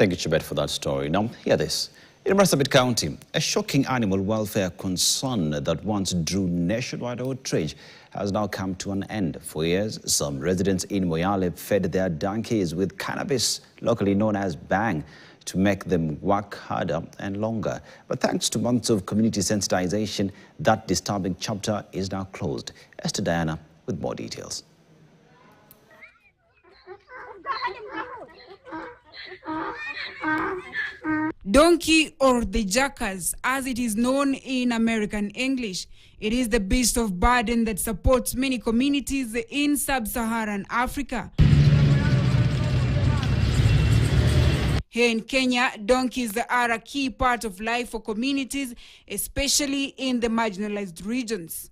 Thank you, Chibet, for that story. Now, hear this. In Mombasa County, a shocking animal welfare concern that once drew nationwide outrage has now come to an end. For years, some residents in Moyale fed their donkeys with cannabis, locally known as bhang, to make them work harder and longer. But thanks to months of community sensitization, that disturbing chapter is now closed. Esther Diana with more details. Donkey, or the jackass, as it is known in American English, it is the beast of burden that supports many communities in sub-Saharan Africa. Here in Kenya, donkeys are a key part of life for communities, especially in the marginalized regions.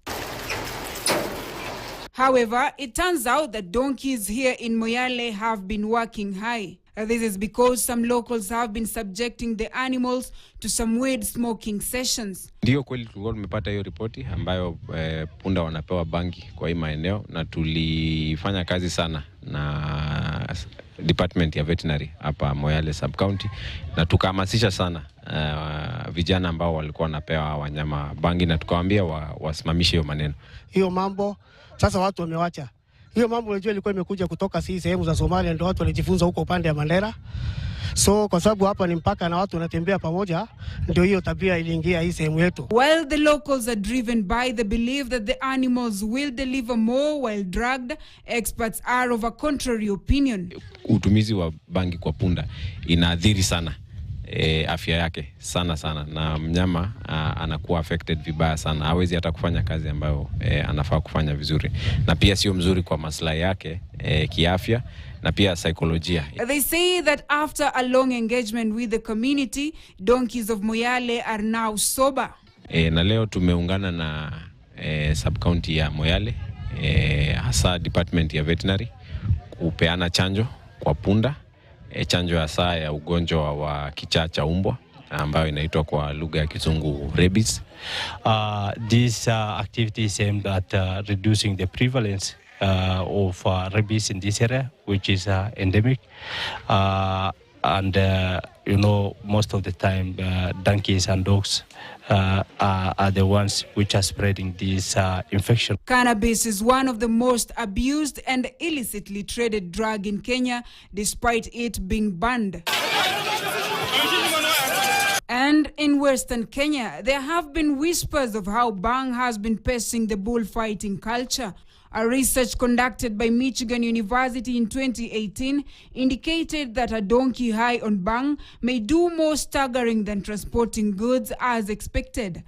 However, it turns out that donkeys here in Moyale have been working high. This is because some locals have been subjecting the animals to some weed smoking sessions. Ndio kweli tulikuwa tumepata hiyo ripoti ambayo punda wanapewa bangi kwa hii maeneo, na tulifanya kazi sana na department ya veterinary hapa Moyale sub county, na tukahamasisha sana vijana ambao walikuwa wanapewa wanyama bangi, na tukawaambia wasimamishe hiyo maneno. Hiyo mambo sasa watu wamewacha. Hiyo mambo unajua ilikuwa imekuja kutoka sehemu za Somalia, ndio watu walijifunza huko upande ya Mandera. So kwa sababu hapa ni mpaka na watu wanatembea pamoja, ndio hiyo tabia iliingia hii sehemu yetu. While the locals are driven by the belief that the animals will deliver more while drugged, experts are of a contrary opinion. Utumizi wa bangi kwa punda inaathiri sana afya yake sana, na mnyama anakuwa affected vibaya sana. Hawezi hata kufanya kazi ambayo anafaa kufanya vizuri, na pia sio mzuri kwa maslahi yake kiafya na pia saikolojia. They say that after a long engagement with the community, donkeys of Moyale are now sober. Na leo tumeungana na sub county ya Moyale, hasa department ya veterinary, kupeana chanjo kwa punda. Chanjo ya saa ya ugonjwa wa kichaa cha umbwa ambayo inaitwa kwa lugha ya Kizungu rabies. This activity is aimed at reducing the prevalence of rabies in this area, which is endemic. And you know, most of the time donkeys and dogs are the ones which are spreading this infection. Cannabis is one of the most abused and illicitly traded drug in Kenya, despite it being banned. And in Western Kenya, there have been whispers of how bhang has been pestering the bullfighting culture. A research conducted by Michigan University in 2018 indicated that a donkey high on bhang may do more staggering than transporting goods as expected.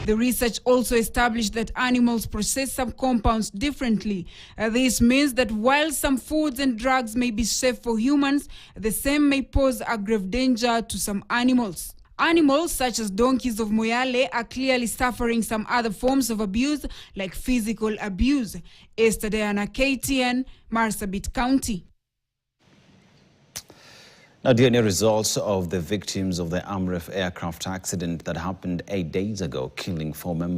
The research also established that animals process some compounds differently. This means that while some foods and drugs may be safe for humans, the same may pose a grave danger to some animals. Animals such as donkeys of Moyale are clearly suffering some other forms of abuse, like physical abuse. Esther Diana, KTN, Marsabit County. Now, DNA results of the victims of the Amref aircraft accident that happened 8 days ago, killing 4 members